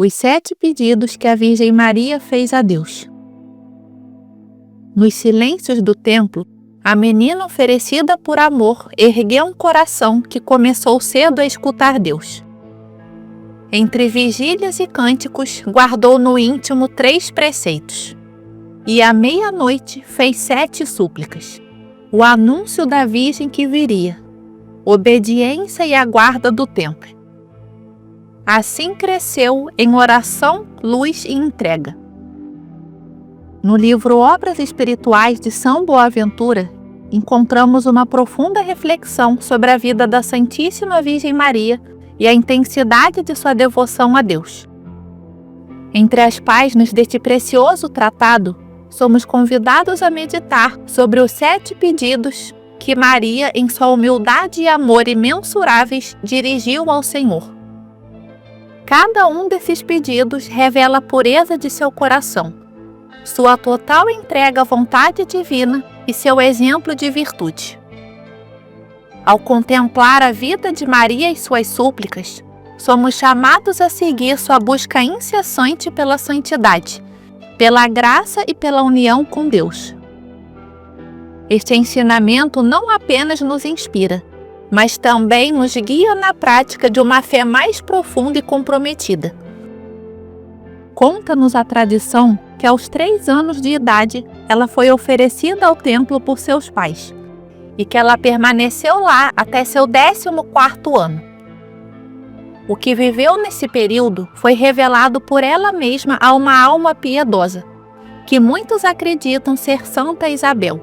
Os 7 pedidos que a Virgem Maria fez a Deus. Nos silêncios do templo, a menina oferecida por amor ergueu um coração que começou cedo a escutar Deus. Entre vigílias e cânticos, guardou no íntimo 3 preceitos. E à meia-noite fez 7 súplicas. O anúncio da Virgem que viria, obediência e a guarda do templo. Assim cresceu em oração, luz e entrega. No livro Obras Espirituais de São Boaventura, encontramos uma profunda reflexão sobre a vida da Santíssima Virgem Maria e a intensidade de sua devoção a Deus. Entre as páginas deste precioso tratado, somos convidados a meditar sobre os 7 pedidos que Maria, em sua humildade e amor imensuráveis, dirigiu ao Senhor. Cada um desses pedidos revela a pureza de seu coração, sua total entrega à vontade divina e seu exemplo de virtude. Ao contemplar a vida de Maria e suas súplicas, somos chamados a seguir sua busca incessante pela santidade, pela graça e pela união com Deus. Este ensinamento não apenas nos inspira, mas também nos guia na prática de uma fé mais profunda e comprometida. Conta-nos a tradição que aos 3 anos de idade ela foi oferecida ao templo por seus pais e que ela permaneceu lá até seu 14º ano. O que viveu nesse período foi revelado por ela mesma a uma alma piedosa, que muitos acreditam ser Santa Isabel.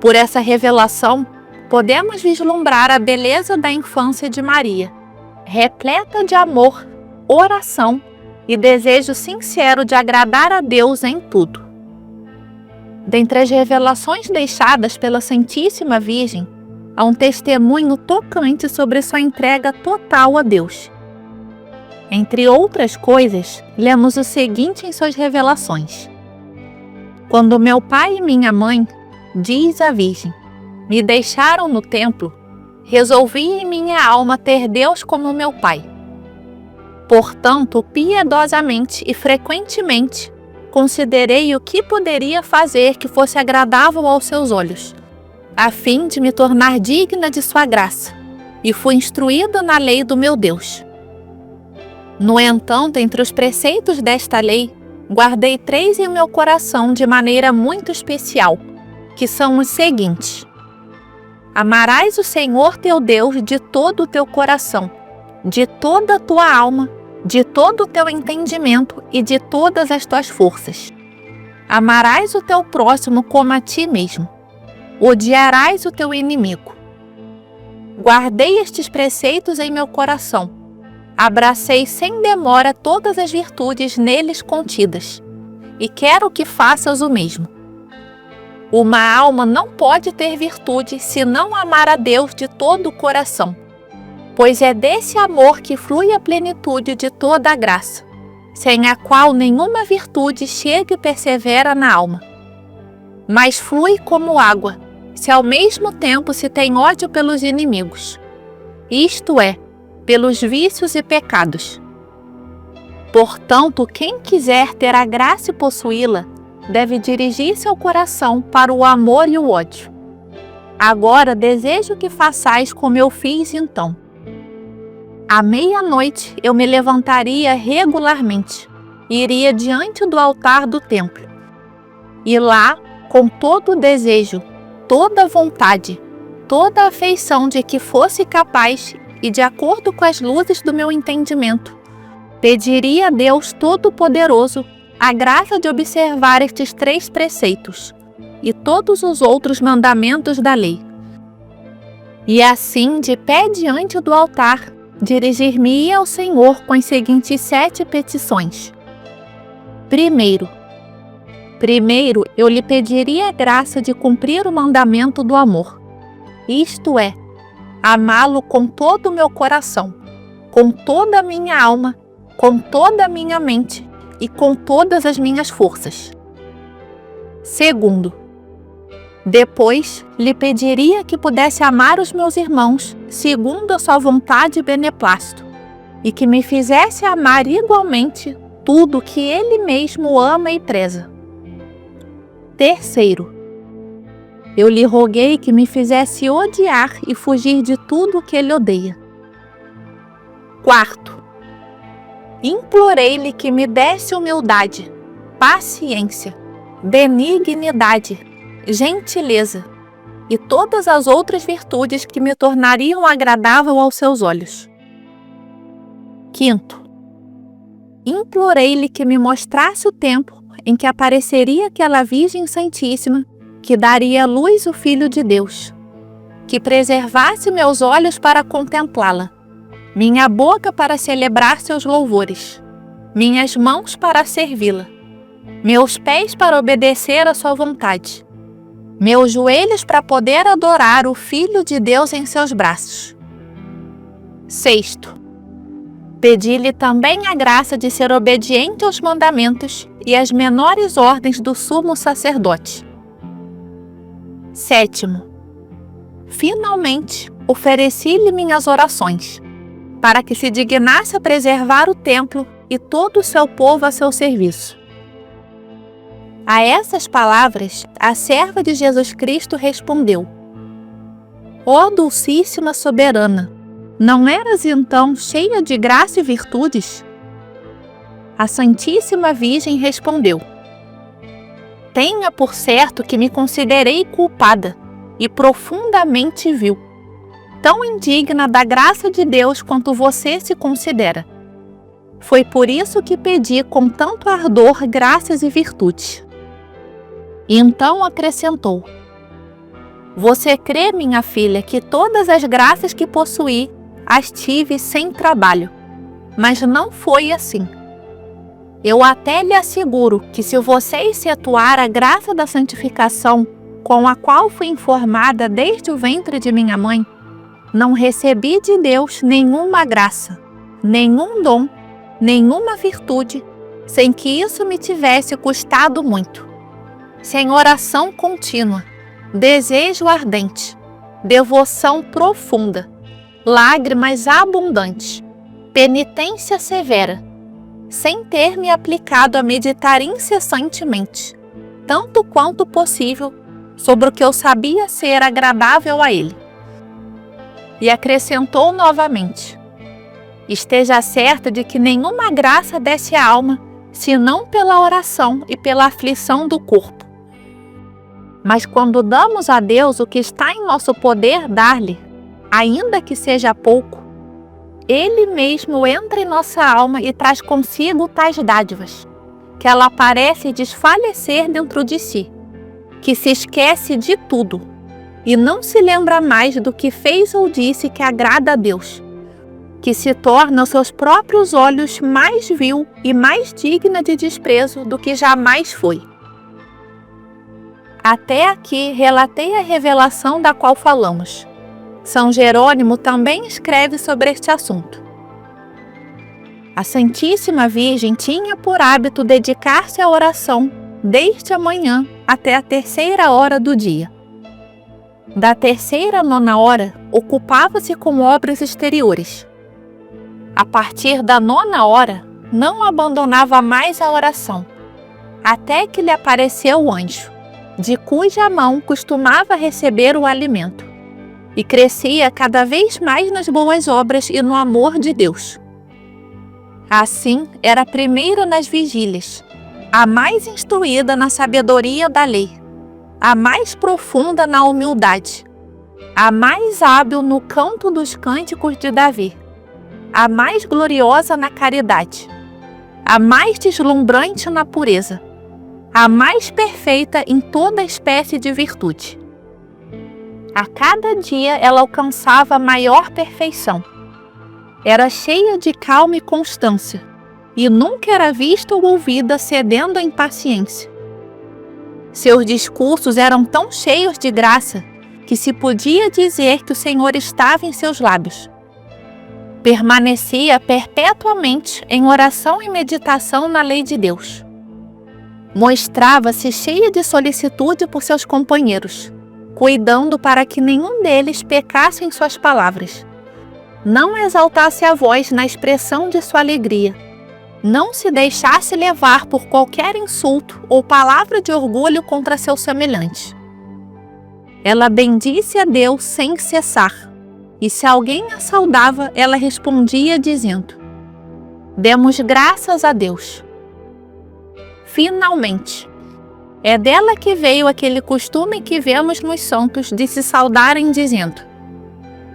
Por essa revelação, podemos vislumbrar a beleza da infância de Maria, repleta de amor, oração e desejo sincero de agradar a Deus em tudo. Dentre as revelações deixadas pela Santíssima Virgem, há um testemunho tocante sobre sua entrega total a Deus. Entre outras coisas, lemos o seguinte em suas revelações: Quando meu pai e minha mãe, diz a Virgem, me deixaram no templo, resolvi em minha alma ter Deus como meu pai. Portanto, piedosamente e frequentemente, considerei o que poderia fazer que fosse agradável aos seus olhos, a fim de me tornar digna de sua graça, e fui instruída na lei do meu Deus. No entanto, entre os preceitos desta lei, guardei 3 em meu coração de maneira muito especial, que são os seguintes: amarás o Senhor teu Deus de todo o teu coração, de toda a tua alma, de todo o teu entendimento e de todas as tuas forças. Amarás o teu próximo como a ti mesmo. Odiarás o teu inimigo. Guardei estes preceitos em meu coração. Abracei sem demora todas as virtudes neles contidas, e quero que faças o mesmo. Uma alma não pode ter virtude se não amar a Deus de todo o coração, pois é desse amor que flui a plenitude de toda a graça, sem a qual nenhuma virtude chega e persevera na alma. Mas flui como água, se ao mesmo tempo se tem ódio pelos inimigos, isto é, pelos vícios e pecados. Portanto, quem quiser ter a graça e possuí-la, deve dirigir seu coração para o amor e o ódio. Agora desejo que façais como eu fiz então. À meia-noite eu me levantaria regularmente e iria diante do altar do templo. E lá, com todo o desejo, toda a vontade, toda a afeição de que fosse capaz e de acordo com as luzes do meu entendimento, pediria a Deus Todo-Poderoso a graça de observar estes 3 preceitos e todos os outros mandamentos da lei. E assim, de pé diante do altar, dirigir-me-ia ao Senhor com as seguintes 7 petições. Primeiro, eu lhe pediria a graça de cumprir o mandamento do amor, isto é, amá-lo com todo o meu coração, com toda a minha alma, com toda a minha mente e com todas as minhas forças. Segundo, depois lhe pediria que pudesse amar os meus irmãos segundo a sua vontade e beneplácito, e que me fizesse amar igualmente tudo que Ele mesmo ama e preza. Terceiro, eu lhe roguei que me fizesse odiar e fugir de tudo que Ele odeia. Quarto, implorei-lhe que me desse humildade, paciência, benignidade, gentileza e todas as outras virtudes que me tornariam agradável aos seus olhos. Quinto, implorei-lhe que me mostrasse o tempo em que apareceria aquela Virgem Santíssima que daria à luz o Filho de Deus, que preservasse meus olhos para contemplá-la, minha boca para celebrar seus louvores, minhas mãos para servi-la, meus pés para obedecer à sua vontade, meus joelhos para poder adorar o Filho de Deus em seus braços. Sexto, pedi-lhe também a graça de ser obediente aos mandamentos e às menores ordens do sumo sacerdote. Sétimo, finalmente ofereci-lhe minhas orações, para que se dignasse a preservar o templo e todo o seu povo a seu serviço. A essas palavras, a serva de Jesus Cristo respondeu: Ó Dulcíssima Soberana, não eras então cheia de graça e virtudes? A Santíssima Virgem respondeu: Tenha por certo que me considerei culpada e profundamente vil, tão indigna da graça de Deus quanto você se considera. Foi por isso que pedi com tanto ardor graças e virtudes. E então acrescentou: Você crê, minha filha, que todas as graças que possuí as tive sem trabalho, mas não foi assim. Eu até lhe asseguro que se você excetuar a graça da santificação com a qual fui informada desde o ventre de minha mãe, não recebi de Deus nenhuma graça, nenhum dom, nenhuma virtude, sem que isso me tivesse custado muito. Sem oração contínua, desejo ardente, devoção profunda, lágrimas abundantes, penitência severa, sem ter me aplicado a meditar incessantemente, tanto quanto possível, sobre o que eu sabia ser agradável a Ele. E acrescentou novamente: Esteja certa de que nenhuma graça desce à alma, senão pela oração e pela aflição do corpo. Mas quando damos a Deus o que está em nosso poder dar-lhe, ainda que seja pouco, Ele mesmo entra em nossa alma e traz consigo tais dádivas, que ela parece desfalecer dentro de si, que se esquece de tudo e não se lembra mais do que fez ou disse que agrada a Deus, que se torna aos seus próprios olhos mais vil e mais digna de desprezo do que jamais foi. Até aqui relatei a revelação da qual falamos. São Jerônimo também escreve sobre este assunto. A Santíssima Virgem tinha por hábito dedicar-se à oração desde a manhã até a 3ª hora do dia. Da 3ª à 9ª hora, ocupava-se com obras exteriores. A partir da 9ª hora, não abandonava mais a oração, até que lhe apareceu o anjo, de cuja mão costumava receber o alimento, e crescia cada vez mais nas boas obras e no amor de Deus. Assim, era a primeira nas vigílias, a mais instruída na sabedoria da lei, a mais profunda na humildade, a mais hábil no canto dos cânticos de Davi, a mais gloriosa na caridade, a mais deslumbrante na pureza, a mais perfeita em toda espécie de virtude. A cada dia ela alcançava maior perfeição. Era cheia de calma e constância, e nunca era vista ou ouvida cedendo à impaciência. Seus discursos eram tão cheios de graça que se podia dizer que o Senhor estava em seus lábios. Permanecia perpetuamente em oração e meditação na lei de Deus. Mostrava-se cheia de solicitude por seus companheiros, cuidando para que nenhum deles pecasse em suas palavras. não exaltasse a voz na expressão de sua alegria, não se deixasse levar por qualquer insulto ou palavra de orgulho contra seu semelhante. Ela bendisse a Deus sem cessar, e se alguém a saudava, ela respondia dizendo: demos graças a Deus. Finalmente, é dela que veio aquele costume que vemos nos santos de se saudarem dizendo: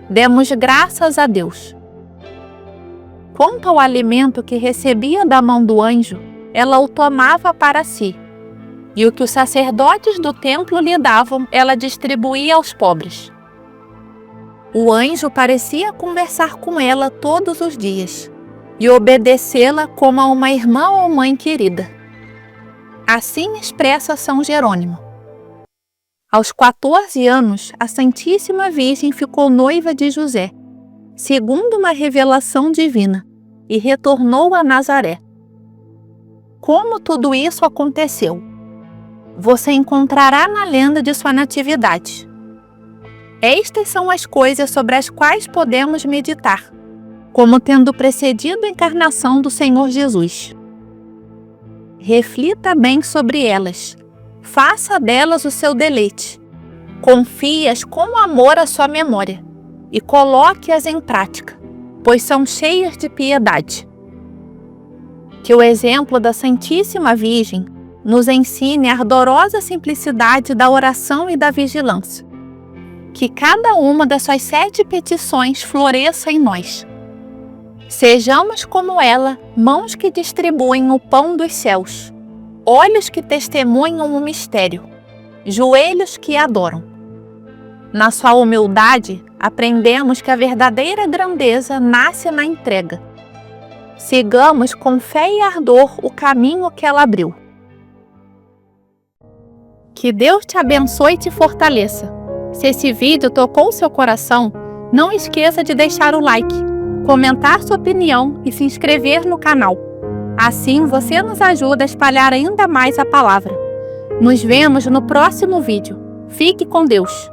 demos graças a Deus. Quanto ao alimento que recebia da mão do anjo, ela o tomava para si, e o que os sacerdotes do templo lhe davam, ela distribuía aos pobres. O anjo parecia conversar com ela todos os dias, e obedecê-la como a uma irmã ou mãe querida. Assim expressa São Jerônimo. Aos 14 anos, a Santíssima Virgem ficou noiva de José, segundo uma revelação divina, e retornou a Nazaré. Como tudo isso aconteceu? Você encontrará na lenda de sua natividade. Estas são as coisas sobre as quais podemos meditar, como tendo precedido a encarnação do Senhor Jesus. Reflita bem sobre elas, faça delas o seu deleite, confie-as com amor à sua memória e coloque-as em prática, pois são cheias de piedade. Que o exemplo da Santíssima Virgem nos ensine a ardorosa simplicidade da oração e da vigilância. Que cada uma das suas 7 petições floresça em nós. Sejamos como ela, mãos que distribuem o pão dos céus, olhos que testemunham o mistério, joelhos que adoram. Na sua humildade, aprendemos que a verdadeira grandeza nasce na entrega. Sigamos com fé e ardor o caminho que ela abriu. Que Deus te abençoe e te fortaleça. Se esse vídeo tocou seu coração, não esqueça de deixar o like, comentar sua opinião e se inscrever no canal. Assim você nos ajuda a espalhar ainda mais a palavra. Nos vemos no próximo vídeo. Fique com Deus!